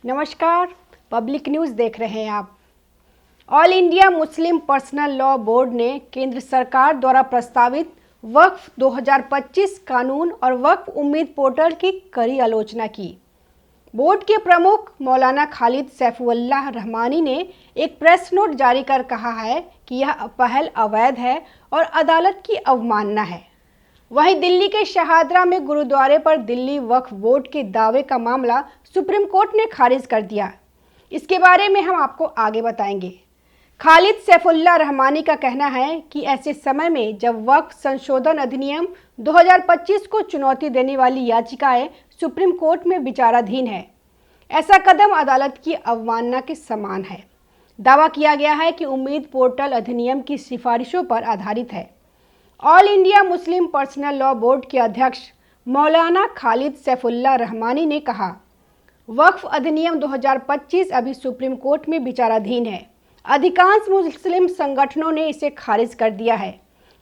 नमस्कार, public news देख रहे हैं आप। All India Muslim personal law board ने केंद्र सरकार द्वारा प्रस्तावित वक्फ 2025 कानून और वक्फ उम्मीद पोर्टल की कड़ी आलोचना की। बोर्ड के प्रमुख मौलाना खालिद सैफुल्लाह रहमानी ने एक प्रेस नोट जारी कर कहा है कि यह पहल अवैध है और अदालत की अवमानना है। वहीं दिल्ली के शहादरा में गुरुद्वारे पर दिल्ली वक्फ बोर्ड के दावे का मामला सुप्रीम कोर्ट ने खारिज कर दिया। इसके बारे में हम आपको आगे बताएंगे। खालिद सैफुल्लाह रहमानी का कहना है कि ऐसे समय में जब वक्फ संशोधन अधिनियम 2025 को चुनौती देने वाली याचिकाएं सुप्रीम कोर्ट में विचाराधीन है, ऐसा कदम अदालत की अवमानना के समान है। दावा किया गया है कि उम्मीद पोर्टल अधिनियम की सिफारिशों पर आधारित है। All India Muslim personal law board के अध्यक्ष मौलाना खालिद सैफुल्लाह रहमानी ने कहा, वक्फ अधिनियम 2025 अभी सुप्रीम कोर्ट में विचाराधीन है। अधिकांश मुस्लिम संगठनों ने इसे खारिज कर दिया है।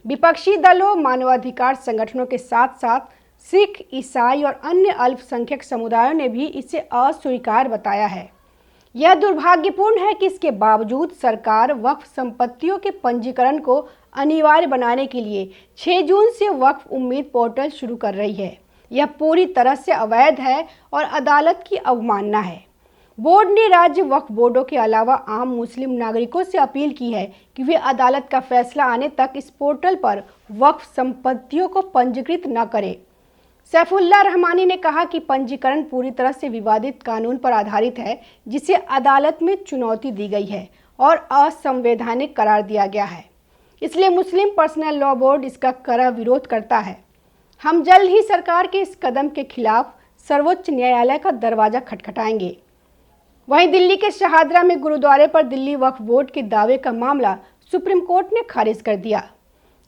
विपक्षी दलों, मानवाधिकार संगठनों के साथ साथ सिख, ईसाई और अन्य अल्पसंख्यक समुदायों ने भी इसे अस्वीकार बताया है। यह दुर्भाग्यपूर्ण है कि इसके बावजूद सरकार वक्फ संपत्तियों के पंजीकरण को अनिवार्य बनाने के लिए 6 जून से वक्फ उम्मीद पोर्टल शुरू कर रही है। यह पूरी तरह से अवैध है और अदालत की अवमानना है। बोर्ड ने राज्य वक्फ बोर्डों के अलावा आम मुस्लिम नागरिकों से अपील की है कि वे अदालत का फैसला आने तक इस पोर्टल पर वक्फ संपत्तियों को पंजीकृत न करें। सैफुल्लाह रहमानी ने कहा कि पंजीकरण पूरी तरह से विवादित कानून पर आधारित है, जिसे अदालत में चुनौती दी गई है और असंवैधानिक करार दिया गया है। इसलिए मुस्लिम पर्सनल लॉ बोर्ड इसका कड़ा विरोध करता है। हम जल्द ही सरकार के इस कदम के खिलाफ सर्वोच्च न्यायालय का दरवाजा खटखटाएंगे। वहीं दिल्ली के शहादरा में गुरुद्वारे पर दिल्ली वक्फ बोर्ड के दावे का मामला सुप्रीम कोर्ट ने खारिज कर दिया।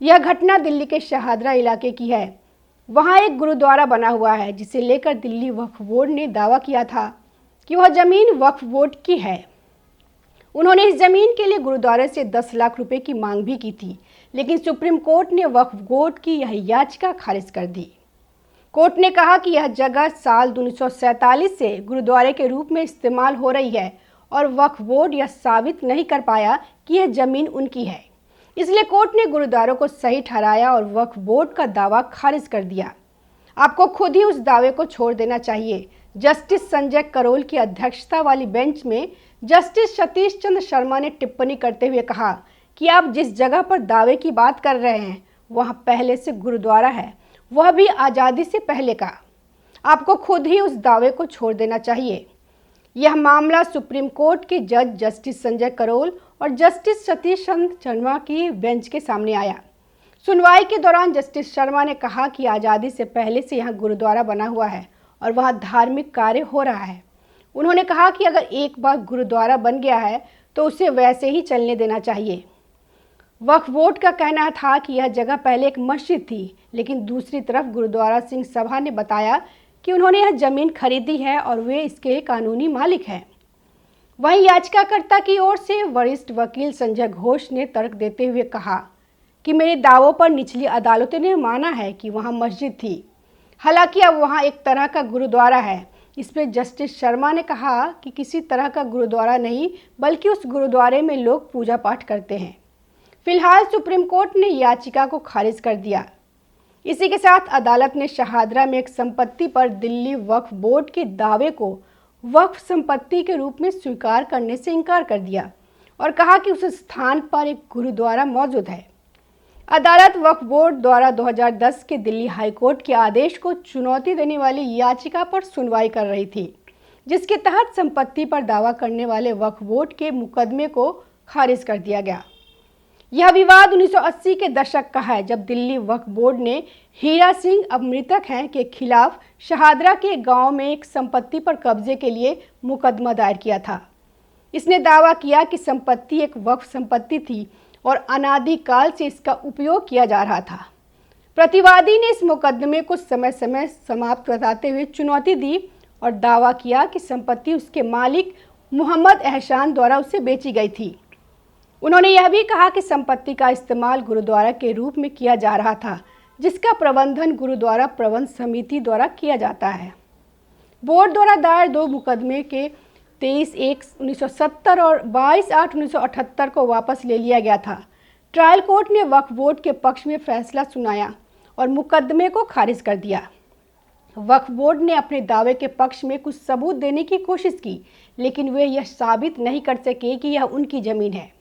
यह घटना दिल्ली के शहादरा इलाके की है। वहां एक गुरुद्वारा बना हुआ है, जिसे लेकर दिल्ली वक्फ बोर्ड ने दावा किया था कि वह जमीन वक्फ बोर्ड की है। उन्होंने इस जमीन के लिए गुरुद्वारे से 10 लाख रुपए की मांग भी की थी, लेकिन सुप्रीम कोर्ट ने वक्फ बोर्ड की यह याचिका खारिज कर दी। कोर्ट ने कहा कि यह जगह साल 1947 से गुरुद्वारे के रूप में इस्तेमाल हो रही है और वक्फ बोर्ड यह साबित नहीं कर पाया कि यह जमीन उनकी है। इसलिए कोर्ट ने गुरुद्वारों को सही ठहराया और वक्फ बोर्ड का दावा खारिज कर दिया। आपको खुद ही उस दावे को छोड़ देना चाहिए। जस्टिस संजय करोल की अध्यक्षता वाली बेंच में जस्टिस सतीश चंद्र शर्मा ने टिप्पणी करते हुए कहा कि आप जिस जगह पर दावे की बात कर रहे हैं वहां पहले से गुरुद्वारा है, वह भी आज़ादी से पहले का। आपको खुद ही उस दावे को छोड़ देना चाहिए। यह मामला सुप्रीम कोर्ट के जज जस्टिस संजय करोल और जस्टिस सतीश चंद्र शर्मा की बेंच के सामने आया। सुनवाई के दौरान जस्टिस शर्मा ने कहा कि आज़ादी से पहले से यहाँ गुरुद्वारा बना हुआ है और वहाँ धार्मिक कार्य हो रहा है। उन्होंने कहा कि अगर एक बार गुरुद्वारा बन गया है तो उसे वैसे ही चलने देना चाहिए। वक्फ बोर्ड का कहना था कि यह जगह पहले एक मस्जिद थी, लेकिन दूसरी तरफ गुरुद्वारा सिंह सभा ने बताया कि उन्होंने यह जमीन खरीदी है और वे इसके कानूनी मालिक हैं। वहीं याचिकाकर्ता की ओर से वरिष्ठ वकील संजय घोष ने तर्क देते हुए कहा कि मेरे दावों पर निचली अदालतों ने माना है कि वहां मस्जिद थी, हालांकि अब वहां एक तरह का गुरुद्वारा है। इस पर जस्टिस शर्मा ने कहा कि किसी तरह का गुरुद्वारा नहीं, बल्कि उस गुरुद्वारे में लोग पूजा पाठ करते हैं। फिलहाल सुप्रीम कोर्ट ने याचिका को खारिज कर दिया। इसी के साथ अदालत ने शहादरा में एक संपत्ति पर दिल्ली वक्फ बोर्ड के दावे को वक्फ संपत्ति के रूप में स्वीकार करने से इनकार कर दिया और कहा कि उस स्थान पर एक गुरुद्वारा मौजूद है। अदालत वक्फ बोर्ड द्वारा 2010 के दिल्ली हाईकोर्ट के आदेश को चुनौती देने वाली याचिका पर सुनवाई कर रही थी, जिसके तहत संपत्ति पर दावा करने वाले वक्फ बोर्ड के मुकदमे को खारिज कर दिया गया। यह विवाद 1980 के दशक का है, जब दिल्ली वक्फ बोर्ड ने हीरा सिंह, अब मृतक हैं, के खिलाफ शहादरा के गांव में एक संपत्ति पर कब्जे के लिए मुकदमा दायर किया था। इसने दावा किया कि संपत्ति एक वक्फ संपत्ति थी और अनादिकाल से इसका उपयोग किया जा रहा था। प्रतिवादी ने इस मुकदमे को समय समय समाप्त बताते हुए चुनौती दी और दावा किया कि संपत्ति उसके मालिक मोहम्मद एहसान द्वारा उसे बेची गई थी। उन्होंने यह भी कहा कि संपत्ति का इस्तेमाल गुरुद्वारा के रूप में किया जा रहा था, जिसका प्रबंधन गुरुद्वारा प्रबंध समिति द्वारा किया जाता है। बोर्ड द्वारा दायर 2 मुकदमे के 23/1/1970 और 22/8/1978 को वापस ले लिया गया था। ट्रायल कोर्ट ने वक्फ बोर्ड के पक्ष में फैसला सुनाया और मुकदमे को खारिज कर दिया। वक्फ बोर्ड ने अपने दावे के पक्ष में कुछ सबूत देने की कोशिश की, लेकिन वे यह साबित नहीं कर सके कि यह उनकी जमीन है।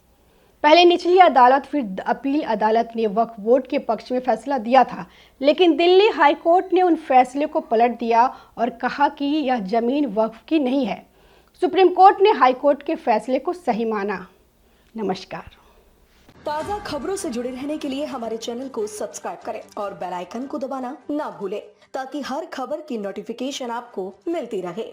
पहले निचली अदालत फिर अपील अदालत ने वक्फ बोर्ड के पक्ष में फैसला दिया था, लेकिन दिल्ली हाई कोर्ट ने उन फैसले को पलट दिया और कहा कि यह जमीन वक्फ की नहीं है। सुप्रीम कोर्ट ने हाई कोर्ट के फैसले को सही माना। नमस्कार। ताज़ा खबरों से जुड़े रहने के लिए हमारे चैनल को सब्सक्राइब करें और बेल आइकन को दबाना ना भूलें, ताकि हर खबर की नोटिफिकेशन आपको मिलती रहे।